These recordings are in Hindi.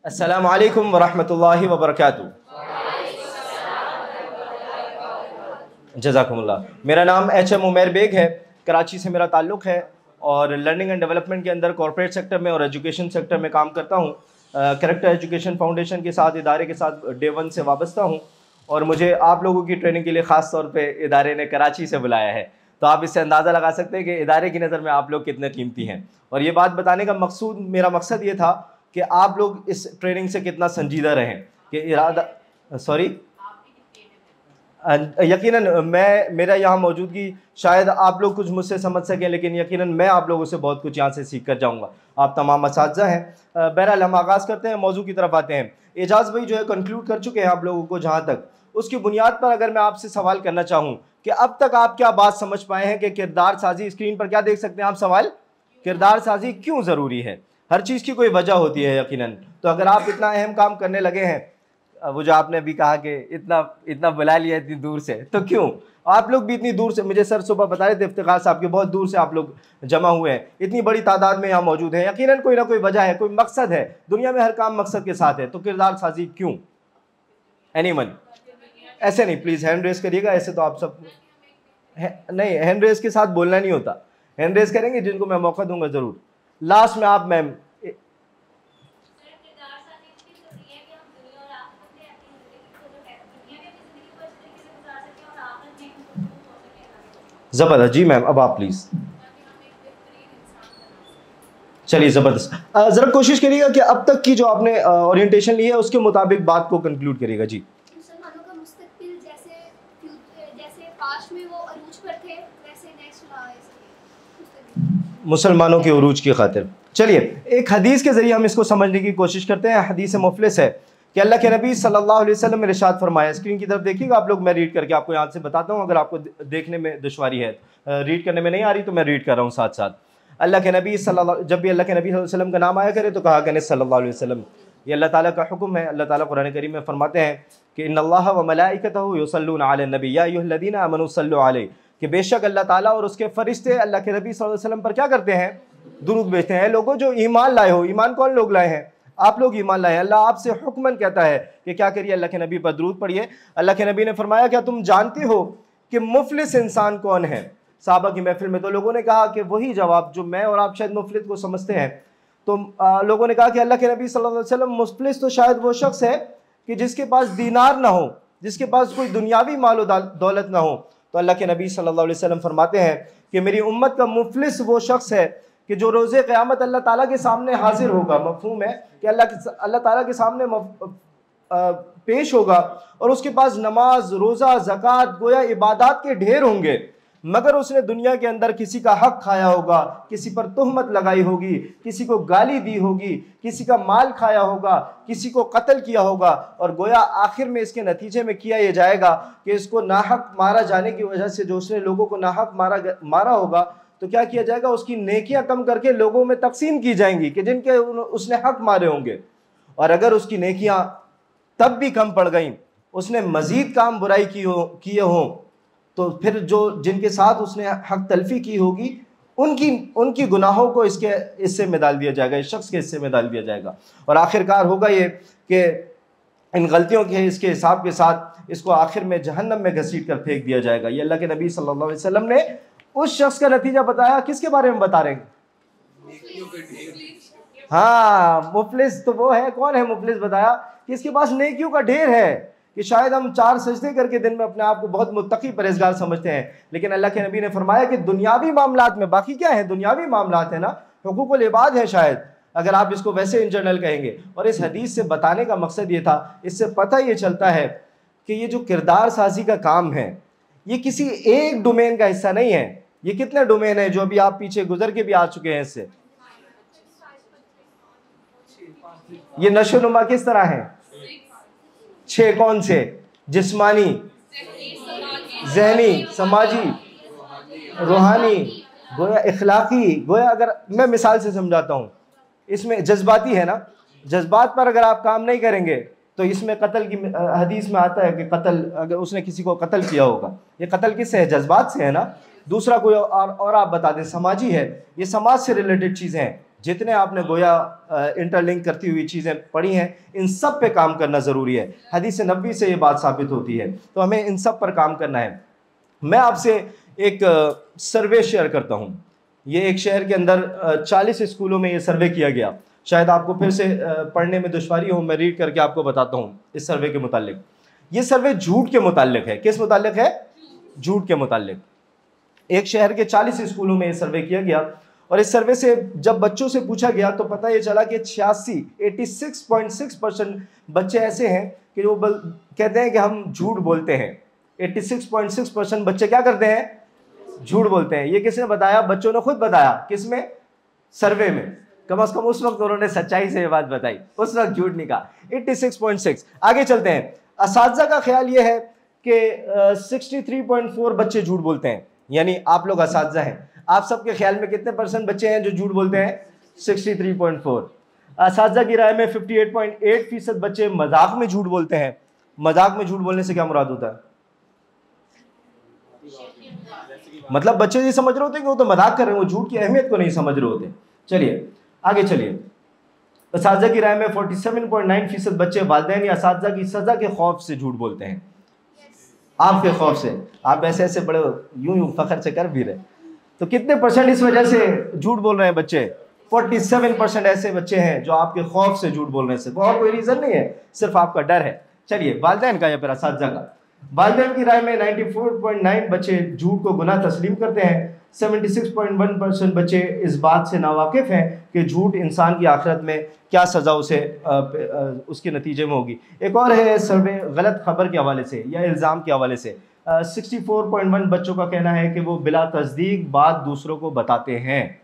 अस्सलामु अलैकुम वरहमतुल्लाहि वबरकातुहू। जज़ाकुमुल्लाह। मेरा नाम एच.एम. उमैर बेग है, कराची से मेरा ताल्लुक़ है और लर्निंग एंड डेवलपमेंट के अंदर कॉर्पोरेट सेक्टर में और एजुकेशन सेक्टर में काम करता हूँ। कैरेक्टर एजुकेशन फाउंडेशन के साथ, इदारे के साथ डे 1 से वाबस्ता हूँ और मुझे आप लोगों की ट्रेनिंग के लिए ख़ास तौर पे इदारे ने कराची से बुलाया है। तो आप इससे अंदाज़ा लगा सकते हैं कि इदारे की नज़र में आप लोग कितने कीमती हैं। और ये बात बताने का मेरा मकसद ये था कि आप लोग इस ट्रेनिंग से कितना संजीदा रहें कि इरादा यकीनन मेरा यहाँ मौजूदगी शायद आप लोग कुछ मुझसे समझ सकें, लेकिन यकीनन मैं आप लोगों से बहुत कुछ यहाँ से सीख कर जाऊँगा। आप तमाम असातिज़ा हैं। बहरहाल हम आगाज़ करते हैं, मौजू की तरफ आते हैं। एजाज़ भाई जो है कंक्लूड कर चुके हैं आप लोगों को। जहाँ तक उसकी बुनियाद पर अगर मैं आपसे सवाल करना चाहूँ कि अब तक आप क्या बात समझ पाए हैं कि किरदार साजी, स्क्रीन पर क्या देख सकते हैं आप सवाल, किरदार साजी क्यों ज़रूरी है? हर चीज़ की कोई वजह होती है यकीनन। तो अगर आप इतना अहम काम करने लगे हैं, वो जो आपने अभी कहा कि इतना बुला लिया इतनी दूर से, तो क्यों आप लोग भी इतनी दूर से, मुझे सर सुबह बता रहे थे इफ्तिखार साहब के बहुत दूर से आप लोग जमा हुए हैं, इतनी बड़ी तादाद में यहाँ मौजूद हैं। यकीनन कोई ना कोई वजह है, कोई मकसद है। दुनिया में हर काम मकसद के साथ है। तो किरदार साजी क्यों? एनीवन? ऐसे नहीं, प्लीज़ हैंड रेस करिएगा। ऐसे तो आप सब नहीं, हैंड रेस के साथ बोलना नहीं होता। हैंड रेस करेंगे जिनको मैं मौका दूंगा ज़रूर। लास्ट में आप मैम। ज़बरदस्त जी मैम, अब आप प्लीज़। चलिए ज़बरदस्त। ज़रा कोशिश करिएगा कि अब तक की जो आपने ओरिएंटेशन ली है उसके मुताबिक बात को कंक्लूड करिएगा जी। मुसलमानों का मुस्तकबिल जैसे पास्ट में वो अरूज पर थे, वैसे नेक्स्ट मुसलमानों के उरूज की खातिर। चलिए एक हदीस के ज़रिए हम इसको समझने की कोशिश करते हैं। हदीस मुफलिस है कि अल्लाह के नबी सल्लल्लाहु अलैहि वसल्लम ने इरशाद फरमाया। स्क्रीन की तरफ देखिएगा आप लोग, मैं रीड करके आपको यहाँ से बताता हूँ। अगर आपको देखने में दुश्वारी है, रीड करने में नहीं आ रही, तो मैं रीड कर रहा हूँ साथ साथ। अल्लाह के नबी जब भी अल्लाह के नबी सल्लल्लाहु अलैहि वसल्लम का नाम आया करे तो कहा करें सल्लल्लाहु अलैहि वसल्लम। ये अल्लाह ताला का हुक्म है। अल्लाह ताला कुरान करीम में फरमाते हैं कि इन्नल्लाह व मलाइकतहु युसल्लूना अलन नबी या अय्युहल्लज़ीना आमनू सल्लु अलैहि, कि बेशक अल्लाह ताला और उसके फरिश्ते अल्लाह के नबी सल्लल्लाहु अलैहि वसल्लम पर क्या करते हैं? दुरूद भेजते हैं। लोगों जो ईमान लाए हो, ईमान कौन लोग लाए हैं? आप लोग ईमान लाए हैं। अल्लाह आपसे हुक्मन कहता है कि क्या करिए? अल्लाह के नबी पर दुरूद पढ़िए। अल्लाह के नबी ने फरमाया क्या तुम जानते हो कि मुफलिस इंसान कौन है? साहबा की महफिल में तो लोगों ने कहा कि वही जवाब जो मैं और आप शायद मुफलिस को समझते हैं। तो लोगों ने कहा कि अल्लाह के नबी सल्लल्लाहु अलैहि वसल्लम, मुफलिस तो शायद वो शख्स है कि जिसके पास दीनार ना हो, जिसके पास कोई दुनियावी माल दौलत ना हो। तो अल्लाह के नबी सल्लल्लाहु अलैहि वसल्लम फरमाते हैं कि मेरी उम्मत का मुफलिस वो शख्स है कि जो रोज़े क़यामत अल्लाह ताला के सामने हाजिर होगा। मफ़हूम है कि अल्लाह ताला के सामने पेश होगा और उसके पास नमाज, रोज़ा, ज़कात, गोया इबादत के ढेर होंगे, मगर उसने दुनिया के अंदर किसी का हक खाया होगा, किसी पर तुहमत लगाई होगी, किसी को गाली दी होगी, किसी का माल खाया होगा, किसी को कत्ल किया होगा, और गोया आखिर में इसके नतीजे में किया यह जाएगा कि इसको नाहक मारा जाने की वजह से, जो उसने लोगों को नाहक मारा होगा, तो क्या किया जाएगा? उसकी नेकियां कम करके लोगों में तकसीम की जाएंगी कि जिनके उसने हक मारे होंगे। और अगर उसकी नेकियां तब भी कम पड़ गई, उसने मजीद काम बुराई किए हों, तो फिर जो जिनके साथ उसने हक तलफी की होगी उनकी गुनाहों को इसके हिस्से में डाल दिया जाएगा, इस शख्स के हिस्से में डाल दिया जाएगा। और आखिरकार होगा ये कि इन गलतियों के इसके हिसाब के साथ इसको आखिर में जहन्नम में घसीट कर फेंक दिया जाएगा। ये अल्लाह के नबी सल्लल्लाहु अलैहि वसल्लम ने उस शख्स का नतीजा बताया। किसके बारे में बता रहे हैं? हाँ, मुफलिस तो वो है। कौन है मुफलिस? बताया कि इसके पास नेकियों का ढेर है, कि शायद हम 4 सजदे करके दिन में अपने आप को बहुत मुत्तकी परहेजगार समझते हैं, लेकिन अल्लाह के नबी ने फरमाया कि दुनियावी मामलात में, बाकी क्या है? दुनियावी मामलात है ना, हुकूकुल इबाद है शायद, अगर आप इसको वैसे इन जनरल कहेंगे। और इस हदीस से बताने का मकसद ये था, इससे पता ये चलता है कि ये जो किरदार साजी का काम है, ये किसी एक डोमेन का हिस्सा नहीं है। ये कितने डोमेन है जो अभी आप पीछे गुजर के भी आ चुके हैं इससे। ये नशोनुमा किस तरह है? 6 कौन से? जिस्मानी, ज़हनी, समाजी, रूहानी, गोया इखलाकी। गोया अगर मैं मिसाल से समझाता हूँ, इसमें जज्बाती है ना, जज्बात पर अगर आप काम नहीं करेंगे तो इसमें कत्ल की हदीस में आता है कि कत्ल, अगर उसने किसी को कत्ल किया होगा, ये कत्ल किससे है? जज्बात से है ना। दूसरा कोई और आप बता दें, समाजी है, ये समाज से रिलेटेड चीज़ें हैं। जितने आपने गोया इंटरलिंक करती हुई चीज़ें पढ़ी हैं, इन सब पे काम करना ज़रूरी है। हदीस नबवी से ये बात साबित होती है, तो हमें इन सब पर काम करना है। मैं आपसे एक सर्वे शेयर करता हूँ। ये एक शहर के अंदर 40 स्कूलों में ये सर्वे किया गया। शायद आपको फिर से पढ़ने में दुश्वारी हो, मैं रीड करके आपको बताता हूँ इस सर्वे के मुतालिक। ये सर्वे झूठ के मुतालिक है। किस मुतालिक है? झूठ के मुतालिक। एक शहर के 40 स्कूलों में ये सर्वे किया गया, और इस सर्वे से जब बच्चों से पूछा गया तो पता ये चला कि 86.6% बच्चे ऐसे हैं कि वो कहते हैं कि हम झूठ बोलते हैं। 86.6% बच्चे क्या करते हैं? झूठ बोलते हैं। ये किसने बताया? बच्चों ने खुद बताया। किसमें? सर्वे में। कम से कम उस वक्त उन्होंने सच्चाई से ये बात बताई, उस वक्त झूठ नहीं कहा। 86.6। आगे चलते हैं। असातिज़ा का ख्याल ये है कि 63.4 बच्चे झूठ बोलते हैं। यानी आप लोग असातिज़ा हैं, आप सबके ख्याल में कितने % बच्चे हैं जो झूठ बोलते हैं? 63.4। असातिज़ा की राय में 58.8% बच्चे मजाक में झूठ बोलते हैं। मजाक में झूठ बोलने से क्या मुराद होता है? मतलब बच्चे ये समझ रहे होते हैं कि वो तो मजाक कर रहे हैं, वो झूठ की अहमियत को नहीं समझ रहे होते। चलिए आगे चलिए। असातिज़ा की राय में 47.9% बच्चे वालिदैन या असातिज़ा की सज़ा के खौफ से झूठ बोलते हैं। आपके खौफ से। आप ऐसे ऐसे बड़े यूं फख्र से कर भी रहे, तो कितने % इस वजह से झूठ बोल रहे हैं बच्चे? 47% ऐसे बच्चे हैं जो आपके खौफ से झूठ बोल रहे हैं। और कोई रीज़न नहीं है, सिर्फ आपका डर है। चलिए वालिदैन का या फिर असातिज़ा का। वालिदैन की राय में 94.9 बच्चे झूठ को गुनाह तस्लीम करते हैं। 76.1% बच्चे इस बात से नावाकिफ हैं कि झूठ इंसान की आखिरत में क्या सज़ा उसे उसके नतीजे में होगी। एक और है सर्वे गलत खबर के हवाले से या इल्ज़ाम के हवाले से। 64.1 बच्चों का कहना है कि वो बिला तस्दीक बात दूसरों को बताते हैं।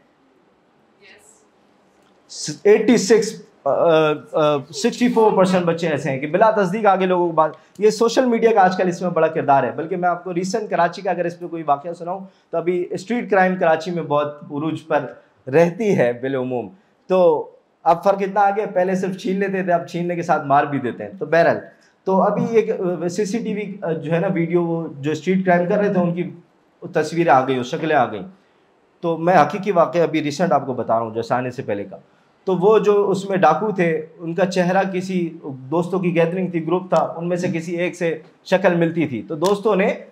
64% बच्चे ऐसे हैं कि बिला तस्दीक आगे लोगों को बात। ये सोशल मीडिया का आजकल इसमें बड़ा किरदार है। बल्कि मैं आपको रिसेंट कराची का अगर इस पर कोई वाक़या सुनाऊं तो अभी स्ट्रीट क्राइम कराची में बहुत उरूज पर रहती है बिलउमूम। तो अब फ़र्क इतना आ गया, पहले सिर्फ छीन लेते थे, अब छीनने के साथ मार भी देते हैं। तो बहरहाल तो अभी एक CCTV जो है ना वीडियो, जो स्ट्रीट क्राइम कर रहे थे उनकी तस्वीरें आ गई, शक्लें आ गई। तो मैं हकीकी वाक़या अभी रिसेंट आपको बता रहा हूँ जैसे आने से पहले का। तो वो जो उसमें डाकू थे, उनका चेहरा किसी दोस्तों की गैदरिंग थी, ग्रुप था, उनमें से किसी एक से शक्ल मिलती थी। तो दोस्तों ने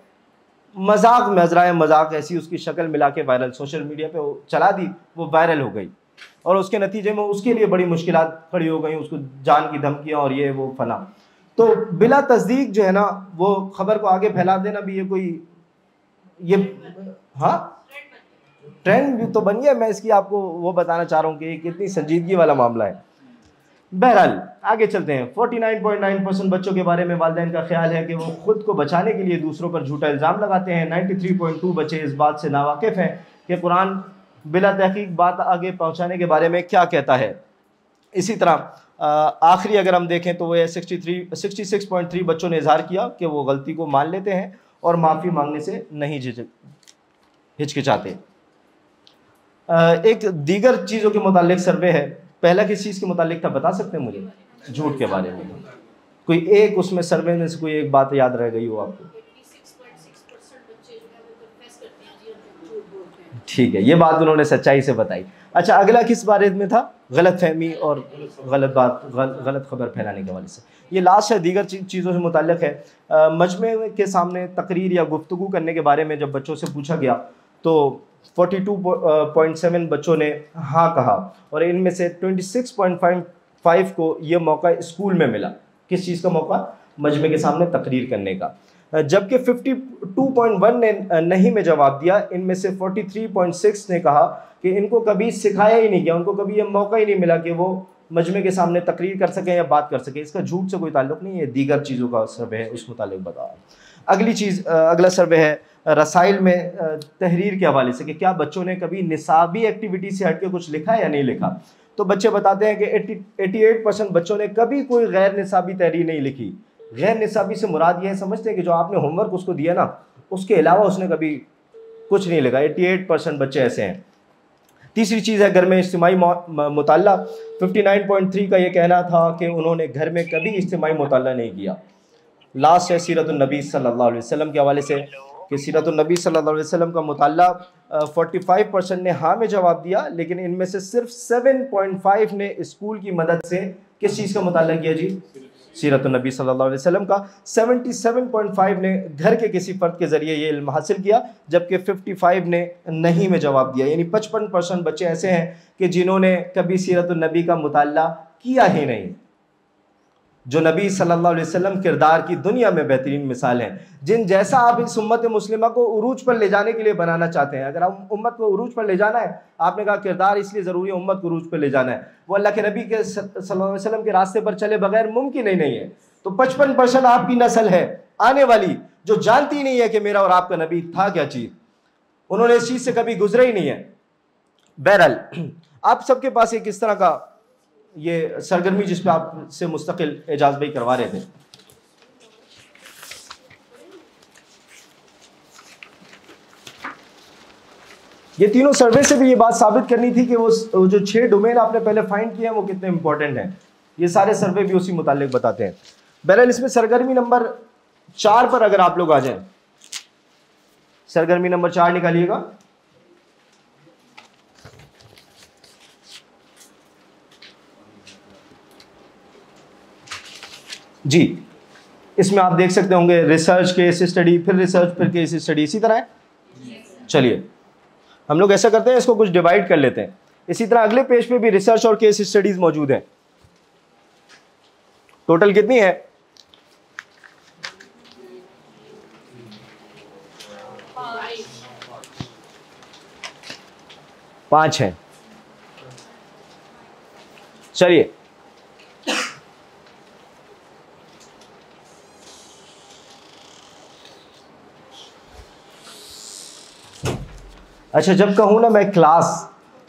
मजाक मजराए मजाक ऐसी उसकी शक्ल मिला के वायरल सोशल मीडिया पे चला दी। वो वायरल हो गई और उसके नतीजे में उसके लिए बड़ी मुश्किलात खड़ी हो गई, उसको जान की धमकियाँ और ये वो फना। तो बिला तस्दीक जो है ना वो खबर को आगे फैला देना भी ये कोई ये हाँ ट्रेंड भी तो बन गया। मैं इसकी आपको वो बताना चाह रहा हूँ कि कितनी संजीदगी वाला मामला है। बहरहाल आगे चलते हैं। 49.9% बच्चों के बारे में वालिदैन का ख्याल है कि वो खुद को बचाने के लिए दूसरों पर झूठा इल्ज़ाम लगाते हैं। 93.2 बच्चे इस बात से नावाकिफ हैं कि कुरान बिला तहकीक बात आगे पहुँचाने के बारे में क्या कहता है। इसी तरह आखिरी अगर हम देखें तो वह 66.3 बच्चों ने इजहार किया कि वो गलती को मान लेते हैं और माफ़ी मांगने से नहीं हिचकिचाते। एक दीगर चीज़ों के मुतालिक सर्वे है। पहला किस चीज़ के मुतालिक था बता सकते हैं मुझे? झूठ के बारे में। कोई एक उसमें सर्वे में से कोई एक बात याद रह गई हो आपको? ठीक है, ये बात उन्होंने सच्चाई से बताई। अच्छा, अगला किस बारे में था? गलत फहमी और गलत खबर फैलाने के हवाले से। ये लास्ट है, दीगर चीज़ों से मुताल्लिक़ है। मजमे के सामने तकरीर या गुफ्तगू करने के बारे में जब बच्चों से पूछा गया तो 42.7 बच्चों ने हाँ कहा और इनमें से 26.5 को ये मौका स्कूल में मिला। किस चीज़ का मौका? मजमे के सामने तकरीर करने का। जबकि 52.1 ने नहीं में जवाब दिया। इनमें से 43.6 ने कहा कि इनको कभी सिखाया ही नहीं गया, उनको कभी ये मौका ही नहीं मिला कि वो मजमे के सामने तकरीर कर सकें या बात कर सकें। इसका झूठ से कोई ताल्लुक़ नहीं है, दीगर चीज़ों का सर्वे है, उस मुतालिक बता। अगला सर्वे है रसाइल में तहरीर के हवाले से कि क्या बच्चों ने कभी निसाबी एक्टिविटी से हट के कुछ लिखा या नहीं लिखा। तो बच्चे बताते हैं कि 88% बच्चों ने कभी कोई गैर निसाबी तहरीर नहीं लिखी। गैर निसाबी से मुराद ये समझते हैं कि जो आपने होमवर्क उसको दिया ना, उसके अलावा उसने कभी कुछ नहीं लिखा। 88% बच्चे ऐसे हैं। तीसरी चीज़ है घर में इज्तिमाई मुताल्ला। 59.3 का ये कहना था कि उन्होंने घर में कभी इज्तिमाई मुताल्ला नहीं किया। लास्ट है सीरत नबी सल्लल्लाहु अलैहि वसल्लम के हवाले से। कि सीरत नबी सल्लल्लाहु अलैहि वसल्लम का मुताल्ला 45% ने हाँ में जवाब दिया, लेकिन इनमें से सिर्फ 7.5 ने स्कूल की मदद से किस चीज़ का मुताल्ला किया जी? सीरत नबी सल्लल्लाहु अलैहि वसल्लम का। 77.5 ने घर के किसी फ़र्द के ज़रिए ये इल्म हासिल किया, जबकि 55 ने नहीं में जवाब दिया। यानी 55% बच्चे ऐसे हैं कि जिन्होंने कभी सीरत नबी का मुताल्ला किया ही नहीं। जो नबी सल्लल्लाहु अलैहि वसल्लम किरदार की दुनिया में बेहतरीन मिसाल है, जिन जैसा आप इस उम्मत मुस्लिमा को उरूज पर ले जाने के लिए बनाना चाहते हैं। अगर आप उम्मत को उरूज पर ले जाना है, आपने कहा किरदार इसलिए ज़रूरी है, उम्मत को उरूज पर ले जाना है, वो अल्लाह के नबी के सल्लल्लाहु अलैहि वसल्लम के रास्ते पर चले बगैर मुमकिन ही नहीं है। तो 55% आपकी नस्ल है आने वाली जो जानती नहीं है कि मेरा और आपका नबी था क्या चीज़, उन्होंने इस चीज़ से कभी गुजरे ही नहीं है। बहरहाल आप सबके पास एक इस तरह का ये सरगर्मी जिस पे आपसे मुस्तकिल एजाज भाई करवा रहे थे, ये तीनों सर्वे से भी ये बात साबित करनी थी कि वो जो 6 डोमेन आपने पहले फाइंड किए हैं वो कितने इंपॉर्टेंट हैं। ये सारे सर्वे भी उसी मुतालिक बताते हैं। बहरहाल इसमें सरगर्मी नंबर 4 पर अगर आप लोग आ जाएं, सरगर्मी नंबर 4 निकालिएगा। जी, इसमें आप देख सकते होंगे रिसर्च, केस स्टडी, फिर रिसर्च, फिर केस स्टडी, इसी तरह है। चलिए हम लोग ऐसा करते हैं, इसको कुछ डिवाइड कर लेते हैं। इसी तरह अगले पेज पे भी रिसर्च और केस स्टडीज मौजूद हैं। टोटल कितनी है? 5 है। चलिए अच्छा, जब कहूँ ना मैं क्लास,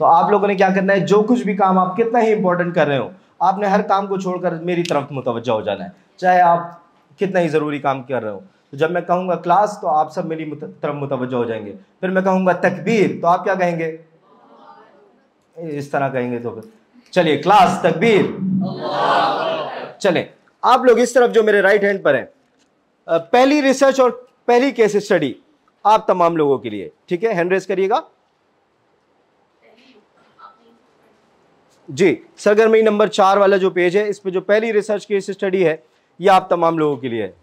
तो आप लोगों ने क्या करना है, जो कुछ भी काम आप कितना ही इंपॉर्टेंट कर रहे हो, आपने हर काम को छोड़कर मेरी तरफ मुतवज्जह हो जाना है, चाहे आप कितना ही ज़रूरी काम कर रहे हो। तो जब मैं कहूँगा क्लास तो आप सब मेरी तरफ मुतवज्जह हो जाएंगे। फिर मैं कहूँगा तकबीर तो आप क्या कहेंगे? इस तरह कहेंगे। तो फिर चलिए क्लास, तकबीर, चलें आप लोग इस तरफ जो मेरे राइट हैंड पर है, पहली रिसर्च और पहली केस स्टडी आप तमाम लोगों के लिए, ठीक है? हैंड रेज करिएगा जी। सरगर्मी नंबर 4 वाला जो पेज है, इस पे जो पहली रिसर्च केस स्टडी है ये आप तमाम लोगों के लिए है।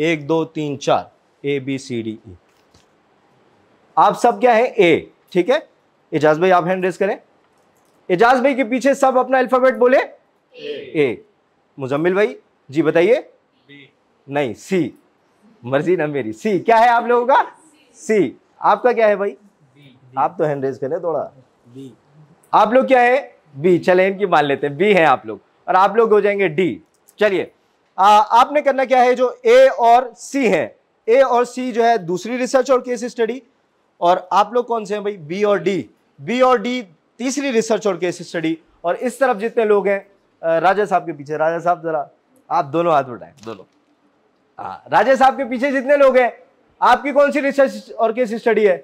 1 2 3 4 ABCDE, आप सब क्या है? ए, ठीक है? एजाज भाई आप हैंड रेज करें। एजाज भाई के पीछे सब अपना अल्फाबेट बोले। ए। मुजम्मिल भाई जी बताइए। नहीं, सी। मर्जी ना मेरी। सी क्या है आप लोगों का? सी। आपका क्या है भाई? आप तो हैंड रेज करें थोड़ा। बी। आप लोग क्या है? बी। चले इनकी मान लेते हैं, बी है आप लोग, और आप लोग हो जाएंगे डी। चलिए आपने करना क्या है, जो ए और सी है, ए और सी जो है दूसरी रिसर्च और केस स्टडी, और आप लोग कौन से हैं भाई? बी और डी। बी और डी तीसरी रिसर्च और केस स्टडी। और इस तरफ जितने लोग हैं, राजा साहब के पीछे, राजा साहब जरा आप दोनों हाथ उठाएं, दोनों। राजा साहब के पीछे जितने लोग हैं, आपकी कौन सी रिसर्च और केस स्टडी है?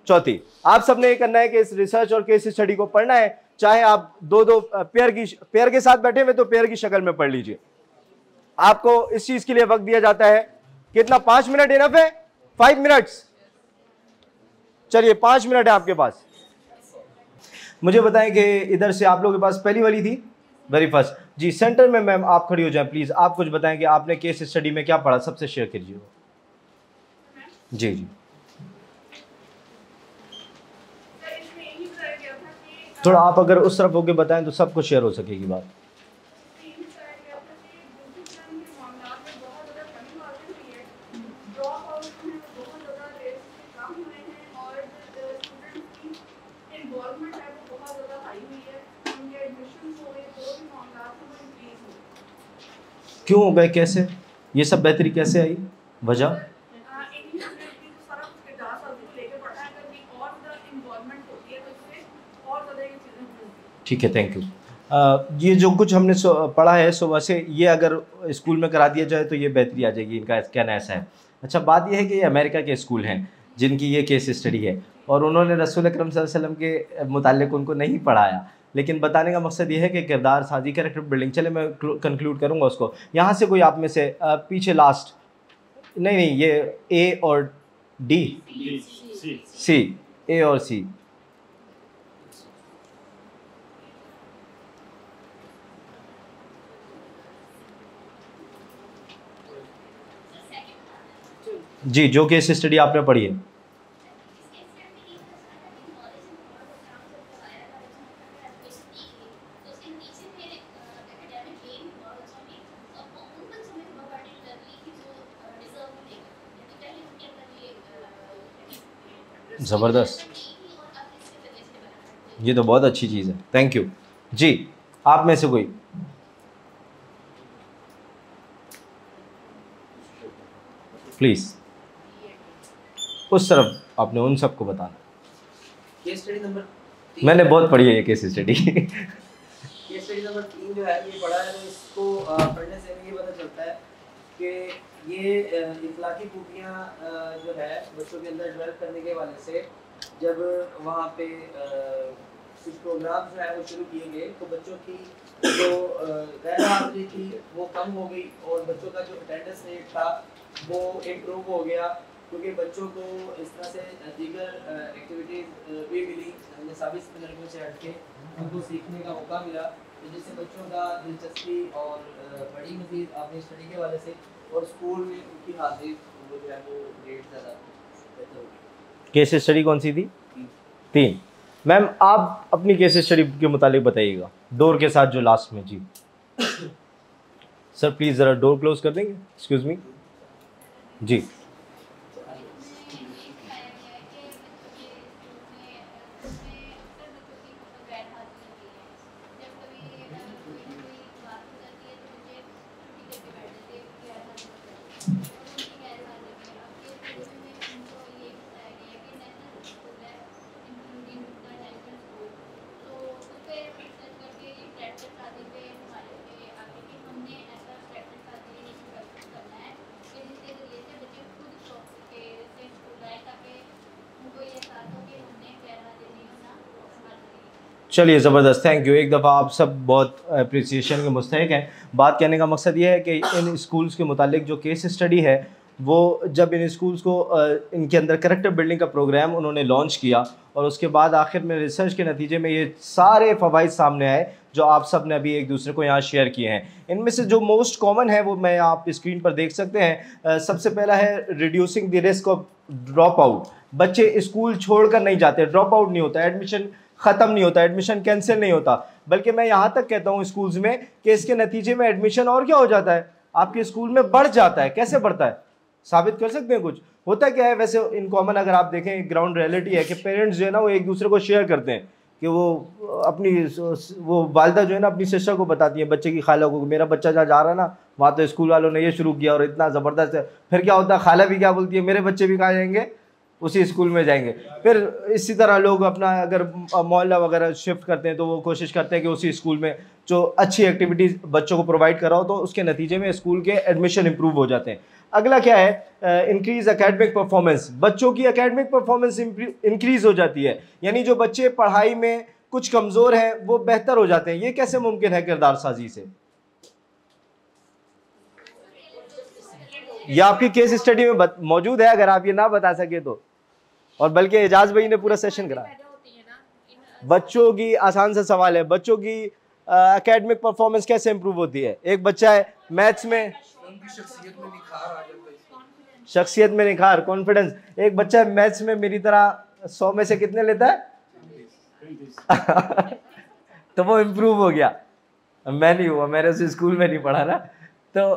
चौथी। आप सबने ये करना है कि इस रिसर्च और केस स्टडी को पढ़ना है, चाहे आप दो पेयर के साथ बैठे हुए तो पेयर की शक्ल में पढ़ लीजिए। आपको इस चीज के लिए वक्त दिया जाता है कितना? 5 मिनट इनफ है? 5 मिनट्स। चलिए 5 मिनट है आपके पास। मुझे बताएं कि इधर से आप लोगों के पास पहली वाली थी, वेरी फर्स्ट जी। सेंटर में मैम आप खड़ी हो जाएं प्लीज। आप कुछ बताएं कि आपने केस स्टडी में क्या पढ़ा, सबसे शेयर कीजिए। जी जी, थोड़ा आप अगर उस तरफ होके बताएं तो सबको शेयर हो सकेगी बात। क्यों हो गए, कैसे, ये सब बेहतरी कैसे आई, वजह? ठीक है, थैंक यू। ये जो कुछ हमने पढ़ा है सुबह से, ये अगर स्कूल में करा दिया जाए तो ये बेहतरी आ जाएगी, इनका कहना ऐसा है। अच्छा, बात यह है कि ये अमेरिका के स्कूल हैं जिनकी ये केस स्टडी है, और उन्होंने रसूल अकरम सल्लल्लाहु अलैहि वसल्लम के मुताल्लिक़ उनको नहीं पढ़ाया, लेकिन बताने का मकसद ये है कि किरदार साजी, कैरेक्टर बिल्डिंग। चले मैं कंक्लूड करूँगा उसको। यहाँ से कोई आप में से पीछे लास्ट नहीं नहीं, ये ए और डी, सी, ए और सी। जी, जो केस स्टडी आपने पढ़ी है। ज़बरदस्त, ये तो बहुत अच्छी चीज़ है, थैंक यू। जी, आप में से कोई? प्लीज़ उस तरफ आपने उन सबको बताना। केस स्टडी नंबर 3 मैंने बहुत पढ़ी है ये case study. Case study number 3 जो है ये पढ़ा है, तो इसको पढ़ने से ये पता चलता है कि ये इखलाकी खूबियाँ जो है बच्चों के अंदर डेवलप करने के वाले से जब वहाँ पे कुछ प्रोग्राम जो है वो शुरू किए गए तो बच्चों की जो गैर हाजिरी थी वो कम हो गई और बच्चों का जो अटेंडेंस रेट था वो इम्प्रूव हो गया, क्योंकि बच्चों को इस तरह से दीगर एक्टिविटीज़ भी मिली, निसाबी लड़कियों से हट के उनको सीखने का मौका मिला, तो जिससे बच्चों का दिलचस्पी और बड़ी मज़ीद अपनी स्टडी के वाले से और स्कूल में उनकी हाजिरी वो जो है वो रेट ज़्यादा बेहतर होगी। केस स्टडी कौन सी थी? 3। मैम आप अपनी केस स्टडी के मुतालिक बताइएगा, डोर के साथ जो लास्ट में। जी सर प्लीज़ ज़रा डोर क्लोज कर देंगे, एक्सक्यूज़ मी। जी चलिए, ज़बरदस्त, थैंक यू। एक दफ़ा आप सब बहुत अप्रिसिएशन के मुस्तहिक हैं। बात कहने का मकसद ये है कि इन स्कूल्स के मुतालिक जो केस स्टडी है वो जब इन स्कूल्स को इनके अंदर करैक्टर बिल्डिंग का प्रोग्राम उन्होंने लॉन्च किया और उसके बाद आखिर में रिसर्च के नतीजे में ये सारे फ़वाइद सामने आए जो आप सब ने अभी एक दूसरे को यहाँ शेयर किए हैं। इनमें से जो मोस्ट कॉमन है वो मैं आप स्क्रीन पर देख सकते हैं। सबसे पहला है reducing the risk of drop out. बच्चे स्कूल छोड़कर नहीं जाते, ड्रॉप आउट नहीं होता, एडमिशन ख़त्म नहीं होता, एडमिशन कैंसिल नहीं होता, बल्कि मैं यहाँ तक कहता हूँ स्कूल्स में कि इसके नतीजे में एडमिशन और क्या हो जाता है, आपके स्कूल में बढ़ जाता है। कैसे बढ़ता है, साबित कर सकते हैं कुछ? होता क्या है वैसे इन कॉमन, अगर आप देखें ग्राउंड रियलिटी है कि पेरेंट्स जो है ना वो एक दूसरे को शेयर करते हैं कि वो अपनी वो वालदा जो है ना अपनी सिस्टर को बताती है, बच्चे की खाला को, मेरा बच्चा जहाँ जा रहा है ना वहाँ तो स्कूल वालों ने ये शुरू किया और इतना ज़बरदस्त है। फिर क्या होता है, खाला भी क्या बोलती है, मेरे बच्चे भी कहाँ जाएंगे, उसी स्कूल में जाएंगे। फिर इसी तरह लोग अपना अगर मोहल्ला वगैरह शिफ्ट करते हैं तो वो कोशिश करते हैं कि उसी स्कूल में जो अच्छी एक्टिविटीज़ बच्चों को प्रोवाइड कराओ, तो उसके नतीजे में स्कूल के एडमिशन इंप्रूव हो जाते हैं। अगला क्या है, इंक्रीज एकेडमिक परफॉर्मेंस। बच्चों की एकेडमिक परफॉर्मेंस इंक्रीज हो जाती है, यानी जो बच्चे पढ़ाई में कुछ कमज़ोर हैं वो बेहतर हो जाते हैं। ये कैसे मुमकिन है किरदार साजी से? ये आपकी केस स्टडी में मौजूद है, अगर आप ये ना बता सके तो। और बल्कि एजाज भाई ने पूरा सेशन करा। बच्चों की, आसान सा सवाल है, बच्चों की एकेडमिक परफॉर्मेंस कैसे इंप्रूव होती है? एक बच्चा है मैथ्स में, शख्सियत में निखार, कॉन्फिडेंस। एक बच्चा है मैथ्स में मेरी तरह 100 में से कितने लेता है? तो वो इम्प्रूव हो गया। मैं नहीं हुआ, मैंने उस स्कूल में नहीं पढ़ा ना। तो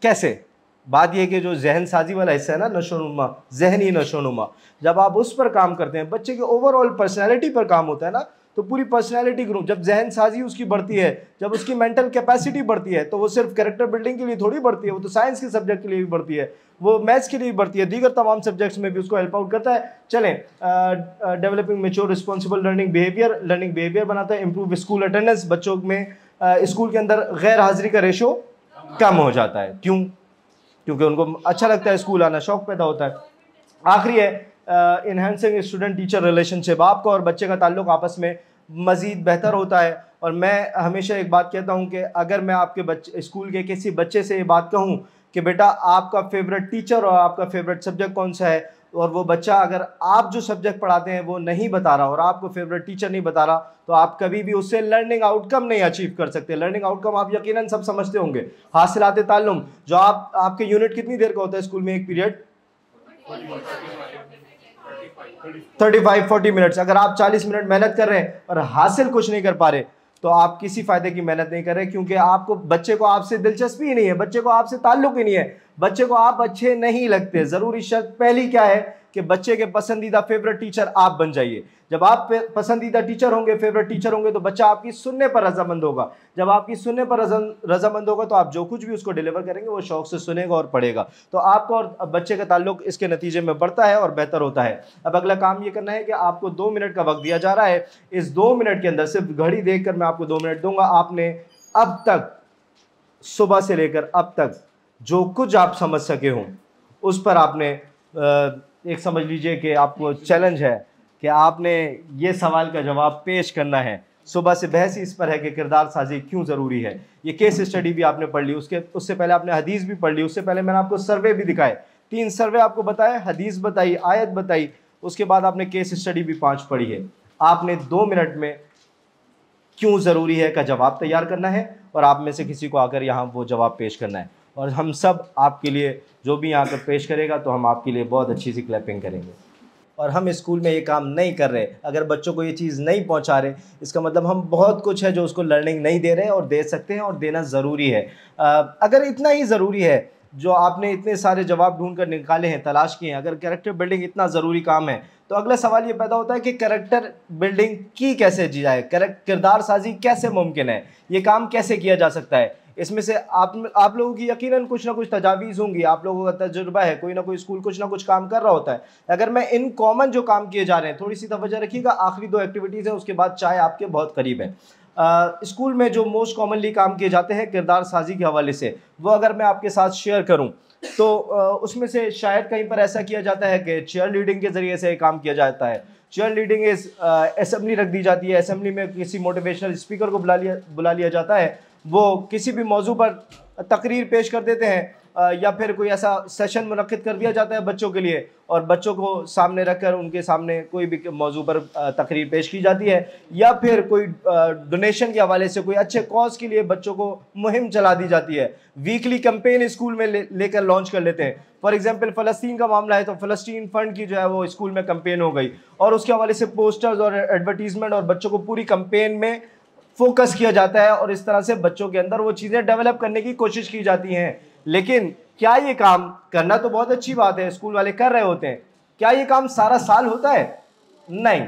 कैसे? बात यह कि जो जहन साजी वाला हिस्सा है ना, नशोनुमा, जहनी नशोनुमा, जब आप उस पर काम करते हैं, बच्चे के ओवरऑल पर्सनैलिटी पर काम होता है ना, तो पूरी पर्सनैलिटी ग्रो, जब जहन साजी उसकी बढ़ती है, जब उसकी मेंटल कैपेसिटी बढ़ती है, तो वो सिर्फ कैरेक्टर बिल्डिंग के लिए थोड़ी बढ़ती है, वो तो साइंस के सब्जेक्ट के लिए भी बढ़ती है, वो मैथ्स के लिए भी बढ़ती है, दीगर तमाम सब्जेक्ट्स में भी उसको हेल्प आउट करता है। चलें, developing mature responsible learning behaviour बनाता है। इंप्रूव स्कूल अटेंडेंस, बच्चों में स्कूल के अंदर गैर हाजिरी का रेशो कम हो जाता है। क्यों? क्योंकि उनको अच्छा लगता है स्कूल आना, शौक पैदा होता है। आखिरी है इन्हेंसिंग स्टूडेंट टीचर रिलेशनशिप। आपका और बच्चे का ताल्लुक आपस में मज़ीद बेहतर होता है। और मैं हमेशा एक बात कहता हूँ कि अगर मैं आपके बच्चे स्कूल के किसी बच्चे से ये बात कहूँ कि बेटा आपका फेवरेट टीचर और आपका फेवरेट सब्जेक्ट कौन सा है, और वो बच्चा अगर आप जो सब्जेक्ट पढ़ाते हैं वो नहीं बता रहा और आपको फेवरेट टीचर नहीं बता रहा, तो आप कभी भी उससे लर्निंग आउटकम नहीं अचीव कर सकते। लर्निंग आउटकम आप यकीनन सब समझते होंगे, हासिलात ताल्लुम, जो आपके यूनिट कितनी देर का होता है स्कूल में, एक पीरियड 35-40 मिनट्स। अगर आप 40 मिनट मेहनत कर रहे हैं और हासिल कुछ नहीं कर पा रहे, तो आप किसी फायदे की मेहनत नहीं कर रहे, क्योंकि आपको बच्चे को आपसे दिलचस्पी ही नहीं है, बच्चे को आपसे ताल्लुक ही नहीं है, बच्चे को आप अच्छे नहीं लगते। जरूरी शर्त पहली क्या है कि बच्चे के पसंदीदा फेवरेट टीचर आप बन जाइए। जब आप पसंदीदा टीचर होंगे, फेवरेट टीचर होंगे, तो बच्चा आपकी सुनने पर रजामंद होगा। जब आपकी सुनने पर रजामंद होगा तो आप जो कुछ भी उसको डिलीवर करेंगे वो शौक से सुनेगा और पढ़ेगा, तो आपका और बच्चे का ताल्लुक इसके नतीजे में बढ़ता है और बेहतर होता है। अब अगला काम ये करना है कि आपको 2 मिनट का वक्त दिया जा रहा है। इस 2 मिनट के अंदर, सिर्फ घड़ी देखकर मैं आपको 2 मिनट दूंगा, आपने अब तक सुबह से लेकर अब तक जो कुछ आप समझ सके हों उस पर आपने एक समझ लीजिए कि आपको चैलेंज है कि आपने ये सवाल का जवाब पेश करना है। सुबह से बहस इस पर है कि किरदार साजी क्यों ज़रूरी है। ये केस स्टडी भी आपने पढ़ ली, उससे पहले आपने हदीस भी पढ़ ली, उससे पहले मैंने आपको सर्वे भी दिखाए, 3 सर्वे आपको बताए, हदीस बताई, आयत बताई, उसके बाद आपने केस स्टडी भी 5 पढ़ी है। आपने 2 मिनट में क्यों ज़रूरी है का जवाब तैयार करना है और आप में से किसी को आकर यहाँ वो जवाब पेश करना है, और हम सब आपके लिए, जो भी यहाँ पर पेश करेगा तो हम आपके लिए बहुत अच्छी सी क्लैपिंग करेंगे। और हम स्कूल में ये काम नहीं कर रहे, अगर बच्चों को ये चीज़ नहीं पहुँचा रहे, इसका मतलब हम बहुत कुछ है जो उसको लर्निंग नहीं दे रहे और दे सकते हैं और देना ज़रूरी है। अगर इतना ही ज़रूरी है जो आपने इतने सारे जवाब ढूंढ कर निकाले हैं, तलाश किए हैं, अगर कैरेक्टर बिल्डिंग इतना ज़रूरी काम है, तो अगला सवाल ये पैदा होता है कि कैरेक्टर बिल्डिंग की कैसे की जाए, किरदार साजी कैसे मुमकिन है, ये काम कैसे किया जा सकता है। इसमें से आप लोगों की यकीनन कुछ ना कुछ तजावीज़ होंगी, आप लोगों का तजुर्बा है, कोई ना कोई स्कूल कुछ ना कुछ काम कर रहा होता है। अगर मैं इन कॉमन जो काम किए जा रहे हैं, थोड़ी सी तवज्जो रखिएगा, आखिरी 2 एक्टिविटीज़ हैं, उसके बाद चाय आपके बहुत करीब है। स्कूल में जो मोस्ट कॉमनली काम किए जाते हैं किरदार साजी के हवाले से, वो अगर मैं आपके साथ शेयर करूं तो उसमें से शायद कहीं पर ऐसा किया जाता है कि चेयर लीडिंग के ज़रिए से काम किया जाता है। चेयर लीडिंग इस असेंबली रख दी जाती है, असेंबली में किसी मोटिवेशनल स्पीकर को बुला लिया जाता है, वो किसी भी मौजू पर तकरीर पेश कर देते हैं, या फिर कोई ऐसा सेशन मुनक्किद कर दिया जाता है बच्चों के लिए, और बच्चों को सामने रखकर उनके सामने कोई भी मौजू पर तकरीर पेश की जाती है, या फिर कोई डोनेशन के हवाले से कोई अच्छे कॉज के लिए बच्चों को मुहिम चला दी जाती है। वीकली कैंपेन स्कूल में लेकर लॉन्च कर लेते हैं। फॉर एग्जांपल फ़लस्तीन का मामला है तो फ़लस्तीन फ़ंड की जो है वो स्कूल में कैंपेन हो गई, और उसके हवाले से पोस्टर्स और एडवर्टीजमेंट और बच्चों को पूरी कैंपेन में फोकस किया जाता है, और इस तरह से बच्चों के अंदर वो चीज़ें डेवलप करने की कोशिश की जाती हैं। लेकिन क्या ये काम करना तो बहुत अच्छी बात है, स्कूल वाले कर रहे होते हैं, क्या ये काम सारा साल होता है? नहीं,